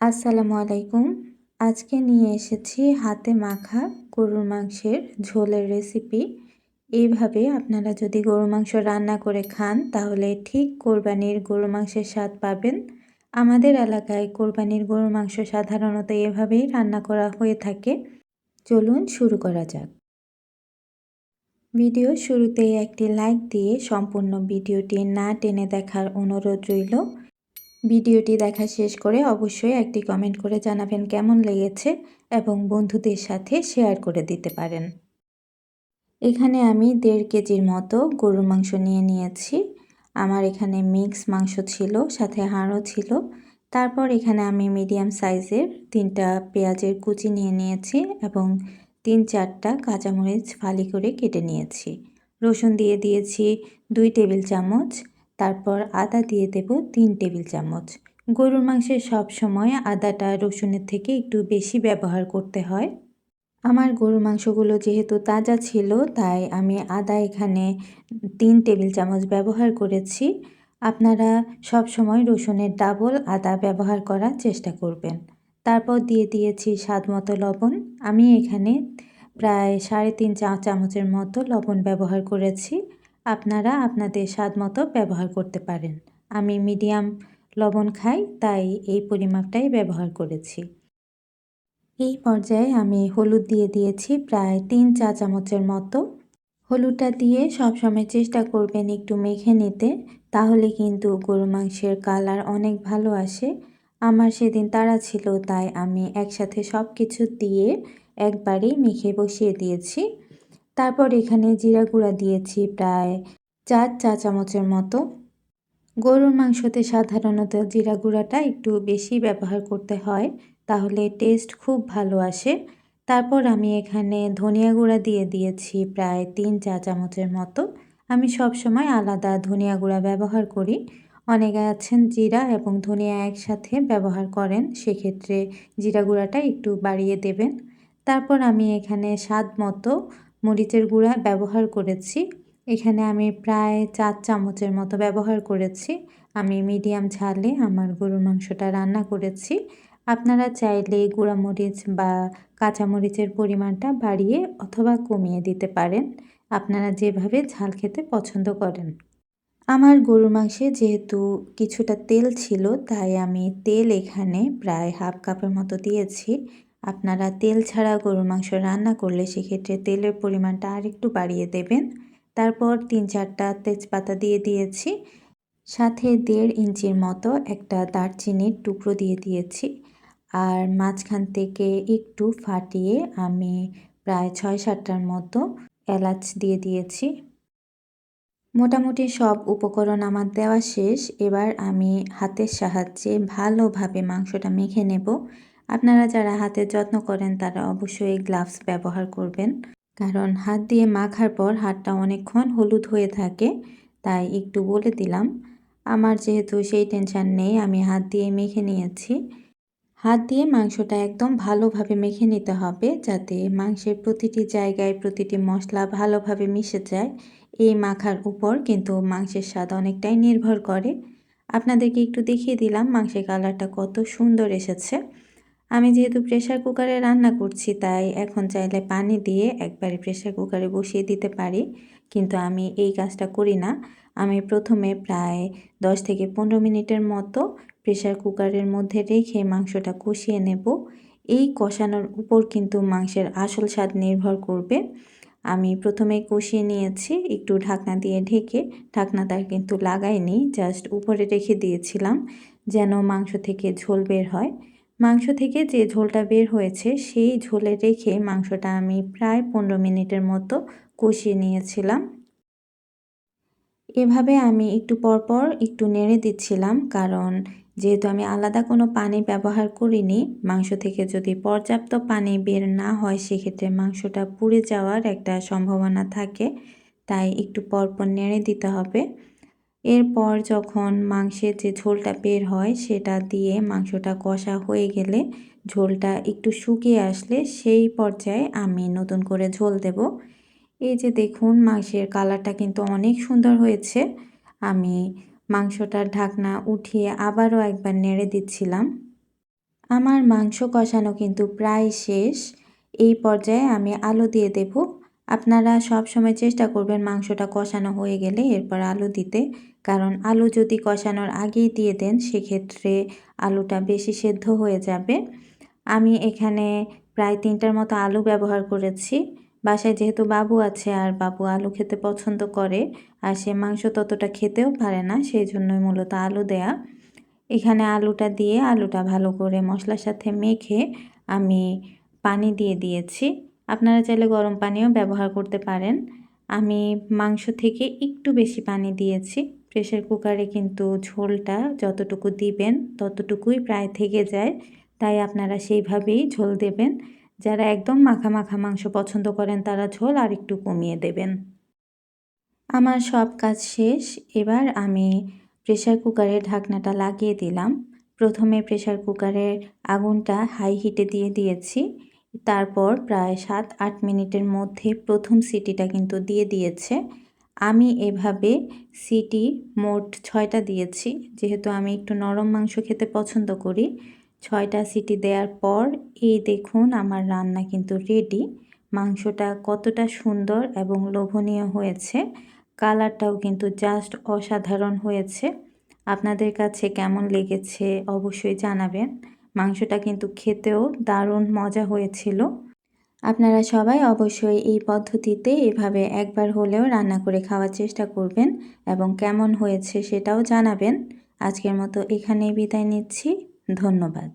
আসসালামু আলাইকুম। আজকে নিয়ে এসেছি হাতে মাখা গরুর মাংসের ঝোলের রেসিপি। এইভাবে আপনারা যদি গরুর মাংস রান্না করে খান তাহলে ঠিক কোরবানির গরুর মাংসের স্বাদ পাবেন। আমাদের এলাকায় কোরবানির গরুর মাংস সাধারণত এভাবেই রান্না করা হয়ে থাকে। চলুন শুরু করা যাক। ভিডিও শুরুতেই একটি লাইক দিয়ে সম্পূর্ণ ভিডিওটি না টেনে দেখার অনুরোধ রইল। ভিডিওটি দেখা শেষ করে অবশ্যই একটি কমেন্ট করে জানাবেন কেমন লেগেছে এবং বন্ধুদের সাথে শেয়ার করে দিতে পারেন। এখানে আমি 1.5 কেজির মতো গরুর মাংস নিয়ে নিয়েছি। আমার এখানে মিক্স মাংস ছিল, সাথে হাড়ও ছিল। তারপর এখানে আমি মিডিয়াম সাইজের 3টা পেঁয়াজের কুচি নিয়ে নিয়েছি এবং 3-4টা কাঁচামরিচ ফালি করে কেটে নিয়েছি। রসুন দিয়ে দিয়েছি 2 টেবিল চামচ। তারপর আদা দিয়ে দেব 3 টেবিল চামচ। গরুর মাংসে সবসময় আদাটা রসুনের থেকে একটু বেশি ব্যবহার করতে হয়। আমার গরুর মাংসগুলো যেহেতু তাজা ছিল তাই আমি আদা এখানে 3 টেবিল চামচ ব্যবহার করেছি। আপনারা সবসময় রসুনের ডাবল আদা ব্যবহার করার চেষ্টা করবেন। তারপর দিয়ে দিয়েছি স্বাদমতো লবণ। আমি এখানে প্রায় 3.5 চা চামচের মতো লবণ ব্যবহার করেছি। আপনারা আপনাদের স্বাদমতো ব্যবহার করতে পারেন। আমি মিডিয়াম লবণ খাই তাই এই পরিমাপটাই ব্যবহার করেছি। এই পর্যায়ে আমি হলুদ দিয়ে দিয়েছি প্রায় 3 চা চামচের মতো। হলুদটা দিয়ে সবসময় চেষ্টা করবেন একটু মেখে নিতে, তাহলে কিন্তু গরুর মাংসের কালার অনেক ভালো আসে। আমার সেদিন তাড়া ছিল তাই আমি একসাথে সব কিছু দিয়ে একবারেই মেখে বসিয়ে দিয়েছি। তারপর এখানে জিরা গুঁড়া দিয়েছি প্রায় 4 চা চামচের মতো। গরুর মাংসতে সাধারণত জিরা গুঁড়াটা একটু বেশি ব্যবহার করতে হয়, তাহলে টেস্ট খুব ভালো আসে। তারপর আমি এখানে ধনিয়া গুঁড়া দিয়ে দিয়েছি প্রায় 3 চা চামচের মতো। আমি সবসময় আলাদা ধনিয়া গুঁড়া ব্যবহার করি। অনেকে আছেন জিরা এবং ধনিয়া একসাথে ব্যবহার করেন, সেক্ষেত্রে জিরা গুঁড়াটা একটু বাড়িয়ে দেবেন। তারপর আমি এখানে স্বাদ মতো মরিচের গুঁড়া ব্যবহার করেছি। এখানে আমি প্রায় 4 চামচের মতো ব্যবহার করেছি। আমি মিডিয়াম ঝালে আমার গরুর মাংসটা রান্না করেছি। আপনারা চাইলে গুঁড়ামরিচ বা কাঁচামরিচের পরিমাণটা বাড়িয়ে অথবা কমিয়ে দিতে পারেন, আপনারা যেভাবে ঝাল খেতে পছন্দ করেন। আমার গরুর মাংসে যেহেতু কিছুটা তেল ছিল তাই আমি তেল এখানে প্রায় হাফ কাপের মতো দিয়েছি। আপনারা তেল ছাড়া গরুর মাংস রান্না করলে সেক্ষেত্রে তেলের পরিমাণটা আরেকটু বাড়িয়ে দেবেন। তারপর 3-4টা তেজপাতা দিয়ে দিয়েছি। সাথে 1.5 ইঞ্চির মতো একটা দারচিনির টুকরো দিয়ে দিয়েছি। আর মাঝখান থেকে একটু ফাটিয়ে আমি প্রায় 6-7টার মতো এলাচ দিয়ে দিয়েছি। মোটামুটি সব উপকরণ আমার দেওয়া শেষ। এবার আমি হাতের সাহায্যে ভালোভাবে মাংসটা মেখে নেব। আপনারা যারা হাতের যত্ন করেন তারা অবশ্যই গ্লাভস ব্যবহার করবেন, কারণ হাত দিয়ে মাখার পর হাতটা অনেকক্ষণ হলুদ হয়ে থাকে, তাই একটু বলে দিলাম। আমার যেহেতু সেই টেনশন নেই, আমি হাত দিয়ে মেখে নিয়েছি। হাত দিয়ে মাংসটা একদম ভালোভাবে মেখে নিতে হবে, যাতে মাংসের প্রতিটি জায়গায় প্রতিটি মশলা ভালোভাবে মিশে যায়। এই মাখার উপর কিন্তু মাংসের স্বাদ অনেকটাই নির্ভর করে। আপনাদেরকে একটু দেখিয়ে দিলাম মাংসের কালারটা কত সুন্দর এসেছে। আমি যেহেতু প্রেসার কুকারে রান্না করছি তাই এখন চাইলে পানি দিয়ে একবারে প্রেসার কুকারে বসিয়ে দিতে পারি, কিন্তু আমি এই কাজটা করি না। আমি প্রথমে প্রায় 10 থেকে 15 মিনিটের মতো প্রেসার কুকারের মধ্যে রেখে মাংসটা কষিয়ে নেব। এই কষানোর উপর কিন্তু মাংসের আসল স্বাদ নির্ভর করবে। আমি প্রথমে কষিয়ে নিয়েছি একটু ঢাকনা দিয়ে ঢেকে। ঢাকনাটা কিন্তু লাগাইনি, জাস্ট উপরে রেখে দিয়েছিলাম যেন মাংস থেকে ঝোল বের হয়। মাংস থেকে যে ঝোলটা বের হয়েছে সেই ঝোলে রেখে মাংসটা আমি প্রায় 15 মিনিটের মতো কষিয়ে নিয়েছিলাম। এভাবে আমি একটু পরপর একটু নেড়ে দিচ্ছিলাম, কারণ যেহেতু আমি আলাদা কোনো পানি ব্যবহার করিনি, মাংস থেকে যদি পর্যাপ্ত পানি বের না হয় সেক্ষেত্রে মাংসটা পুড়ে যাওয়ার একটা সম্ভাবনা থাকে, তাই একটু পরপর নেড়ে দিতে হবে। এরপর যখন মাংসের যে ঝোলটা বের হয় সেটা দিয়ে মাংসটা কষা হয়ে গেলে, ঝোলটা একটু শুকিয়ে আসলে সেই পর্যায়ে আমি নতুন করে ঝোল দেব। এই যে দেখুন মাংসের কালারটা কিন্তু অনেক সুন্দর হয়েছে। আমি মাংসটার ঢাকনা উঠিয়ে আবারও একবার নেড়ে দিচ্ছিলাম। আমার মাংস কষানো কিন্তু প্রায় শেষ। এই পর্যায়ে আমি আলু দিয়ে দেব। আপনারা সবসময় চেষ্টা করবেন মাংসটা কষানো হয়ে গেলে এরপর আলু দিতে। কারণ আলু যদি কষানোর আগেই দিয়ে দেন সেক্ষেত্রে আলুটা বেশি সেদ্ধ হয়ে যাবে। আমি এখানে প্রায় 3টার মতো আলু ব্যবহার করেছি। বাসায় যেহেতু বাবু আছে আর বাবু আলু খেতে পছন্দ করে আর সে মাংস ততটা খেতেও পারে না, সেই জন্যই মূলত আলু দেয়া। এখানে আলুটা দিয়ে আলুটা ভালো করে মশলার সাথে মেখে আমি পানি দিয়ে দিয়েছি। আপনারা চাইলে গরম পানিও ব্যবহার করতে পারেন। আমি মাংস থেকে একটু বেশি পানি দিয়েছি। প্রেসার কুকারে কিন্তু ঝোলটা যতটুকু দিবেন ততটুকুই প্রায় থেকে যায়, তাই আপনারা সেইভাবেই ঝোল দেবেন। যারা একদম মাখা মাখা মাংস পছন্দ করেন তারা ঝোল আর একটু কমিয়ে দেবেন। আমার সব কাজ শেষ। এবার আমি প্রেসার কুকারের ঢাকনাটা লাগিয়ে দিলাম। প্রথমে প্রেসার কুকারের আগুনটা হাই হিটে দিয়ে দিয়েছি। তারপর প্রায় 7-8 মিনিটের মধ্যে প্রথম সিটিটা কিন্তু দিয়ে দিয়েছে। আমি এভাবে সিটি মোট 6টা দিয়েছি। যেহেতু আমি একটু নরম মাংস খেতে পছন্দ করি। 6টা সিটি দেওয়ার পর এই দেখুন আমার রান্না কিন্তু রেডি। মাংসটা কতটা সুন্দর এবং লোভনীয় হয়েছে। কালারটাও কিন্তু জাস্ট অসাধারণ হয়েছে। আপনাদের কাছে কেমন লেগেছে অবশ্যই জানাবেন। মাংসটা কিন্তু খেতেও দারুণ মজা হয়েছিল। আপনারা সবাই অবশ্যই এই পদ্ধতিতে এভাবে একবার হলেও রান্না করে খাওয়ার চেষ্টা করবেন এবং কেমন হয়েছে সেটাও জানাবেন। আজকের মতো এখানেই বিদায় নিচ্ছি। ধন্যবাদ।